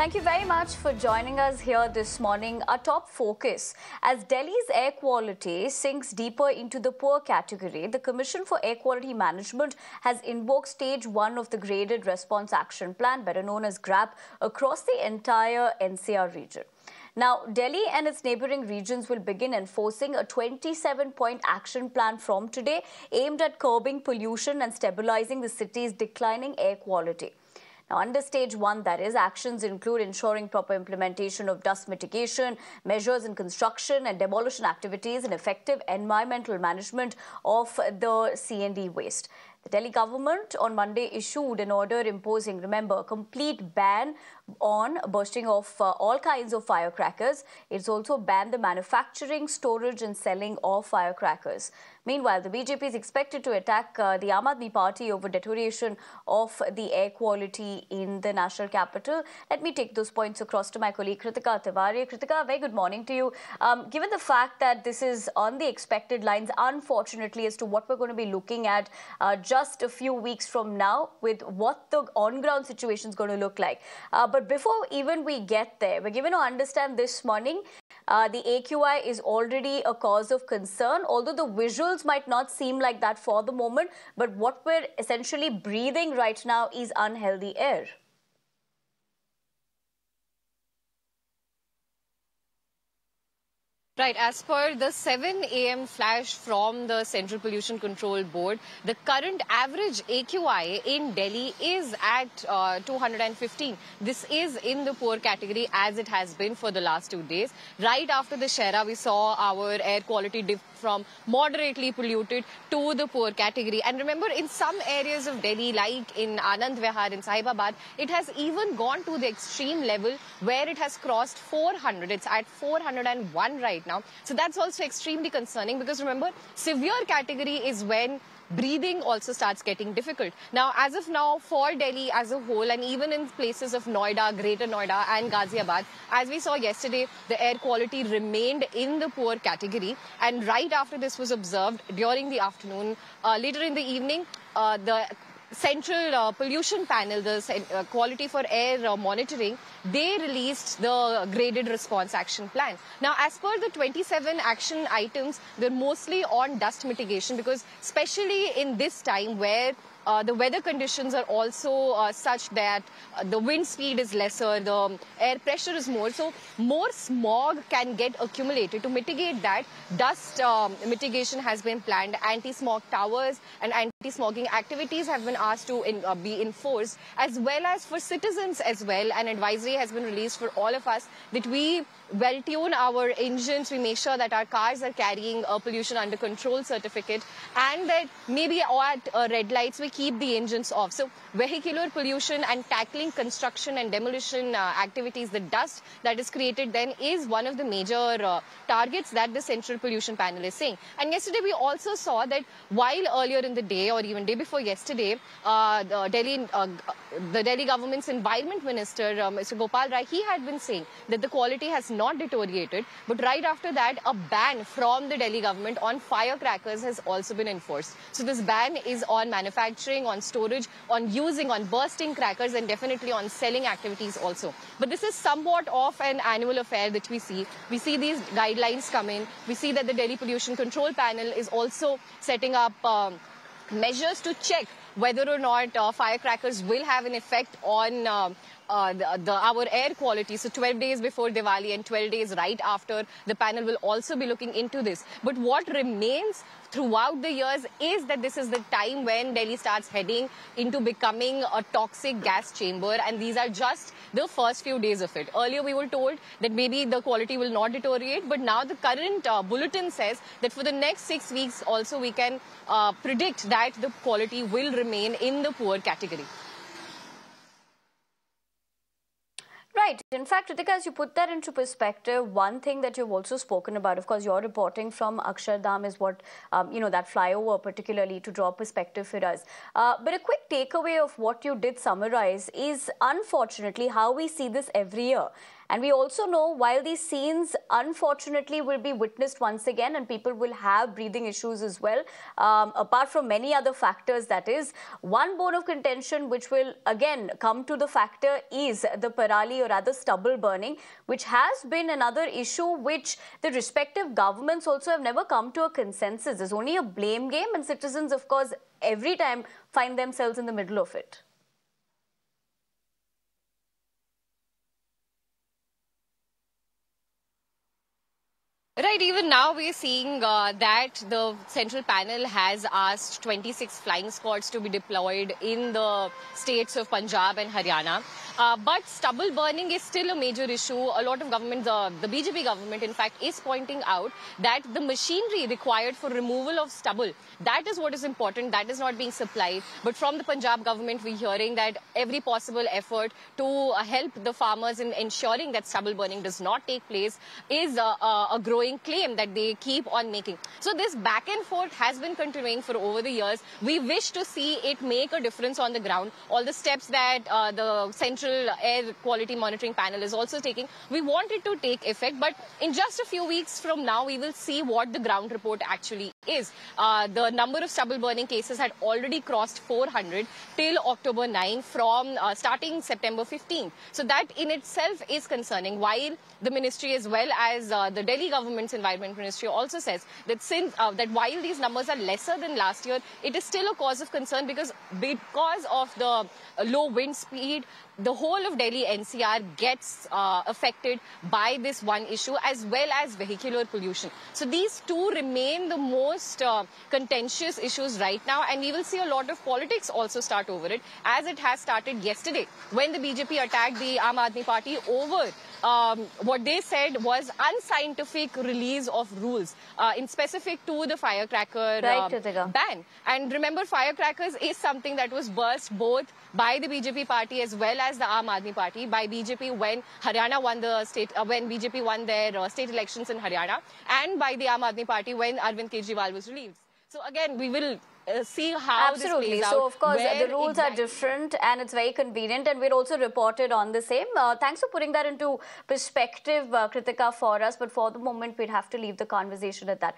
Thank you very much for joining us here this morning. Our top focus, as Delhi's air quality sinks deeper into the poor category, the Commission for Air Quality Management has invoked Stage 1 of the Graded Response Action Plan, better known as GRAP, across the entire NCR region. Now, Delhi and its neighbouring regions will begin enforcing a 27-point action plan from today, aimed at curbing pollution and stabilising the city's declining air quality. Now, under Stage 1, that is, actions include ensuring proper implementation of dust mitigation, measures in construction and demolition activities, and effective environmental management of the C&D waste. The Delhi government on Monday issued an order imposing, remember, a complete ban on bursting of all kinds of firecrackers. It's also banned the manufacturing, storage and selling of firecrackers. Meanwhile, the BJP is expected to attack the Aam Aadmi Party over deterioration of the air quality in the national capital. Let me take those points across to my colleague Kritika Tiwari. Kritika, very good morning to you. Given the fact that this is on the expected lines, unfortunately, as to what we're going to be looking at just a few weeks from now with what the on-ground situation is going to look like. But before even we get there, we're given to understand this morning the AQI is already a cause of concern, although the visuals might not seem like that for the moment. But what we're essentially breathing right now is unhealthy air. Right, as per the 7 a.m. flash from the Central Pollution Control Board, the current average AQI in Delhi is at 215. This is in the poor category as it has been for the last 2 days. Right after the Shera, we saw our air quality dip from moderately polluted to the poor category. And remember, in some areas of Delhi, like in Anand Vihar in Sahibabad, it has even gone to the extreme level where it has crossed 400. It's at 401 right now. So that's also extremely concerning because remember, severe category is when breathing also starts getting difficult. Now, as of now, for Delhi as a whole, and even in places of Noida, Greater Noida and Ghaziabad, as we saw yesterday, the air quality remained in the poor category. And right after this was observed during the afternoon, later in the evening, the Central Pollution Panel, the Quality for Air Monitoring, they released the Graded Response Action Plan. Now, as per the 27 action items, they're mostly on dust mitigation because especially in this time where the weather conditions are also such that the wind speed is lesser, the air pressure is more. So more smog can get accumulated. To mitigate that, dust mitigation has been planned. Anti-smog towers and anti-smogging activities have been asked to be enforced, as well as for citizens as well. An advisory has been released for all of us that we well-tune our engines, we make sure that our cars are carrying a pollution under control certificate, and that maybe at red lights we keep the engines off. So vehicular pollution and tackling construction and demolition activities, the dust that is created then is one of the major targets that the Central Pollution Panel is saying. And yesterday we also saw that while earlier in the day or even day before yesterday, the Delhi government's environment minister, Mr. Gopal Rai, he had been saying that the quality has not deteriorated, but right after that, a ban from the Delhi government on firecrackers has also been enforced. So this ban is on manufacturing, on storage, on using, on bursting crackers, and definitely on selling activities also. But this is somewhat of an annual affair that we see. We see these guidelines come in. We see that the Delhi Pollution Control Panel is also setting up measures to check whether or not firecrackers will have an effect on our air quality. So 12 days before Diwali and 12 days right after, the panel will also be looking into this. But what remains throughout the years is that this is the time when Delhi starts heading into becoming a toxic gas chamber, and these are just the first few days of it. Earlier we were told that maybe the quality will not deteriorate, but now the current bulletin says that for the next 6 weeks also we can predict that the quality will remain in the poor category. Right. In fact, Ritika, as you put that into perspective, one thing that you've also spoken about, of course, you're reporting from Akshardham is what, that flyover particularly to draw perspective for us. But a quick takeaway of what you did summarize is, unfortunately, how we see this every year. And we also know while these scenes unfortunately will be witnessed once again and people will have breathing issues as well, apart from many other factors, that is, one bone of contention which will again come to the factor is the parali, or rather stubble burning, which has been another issue which the respective governments also have never come to a consensus. There's only a blame game, and citizens, of course, every time find themselves in the middle of it. Right, even now we're seeing that the central panel has asked 26 flying squads to be deployed in the states of Punjab and Haryana. But stubble burning is still a major issue. A lot of governments, the BJP government in fact, is pointing out that the machinery required for removal of stubble, that is what is important, that is not being supplied. But from the Punjab government, we're hearing that every possible effort to help the farmers in ensuring that stubble burning does not take place is a growing claim that they keep on making. So this back and forth has been continuing for over the years. We wish to see it make a difference on the ground. All the steps that the Central Air Quality Monitoring Panel is also taking, we want it to take effect. But in just a few weeks from now, we will see what the ground report actually is. The number of stubble burning cases had already crossed 400 till October 9 from starting September 15. So that in itself is concerning. While the ministry as well as the Delhi government's Environment Ministry also says that that while these numbers are lesser than last year, it is still a cause of concern because of the low wind speed, the whole of Delhi NCR gets affected by this one issue, as well as vehicular pollution. So these two remain the most contentious issues right now, and we will see a lot of politics also start over it, as it has started yesterday when the BJP attacked the Aam Aadmi Party over what they said was unscientific release of rules in specific to the firecracker ban. And remember, firecrackers is something that was burst both by the BJP party as well as the Aam Aadmi Party, by BJP when Haryana won the state, when BJP won their state elections in Haryana, and by the Aam Aadmi Party when Arvind Kejriwal was relieved. So again, we will see how this plays out. So of course the rules are different and it's very convenient, and we're also reported on the same. Thanks for putting that into perspective, Kritika, for us. But for the moment, we'd have to leave the conversation at that.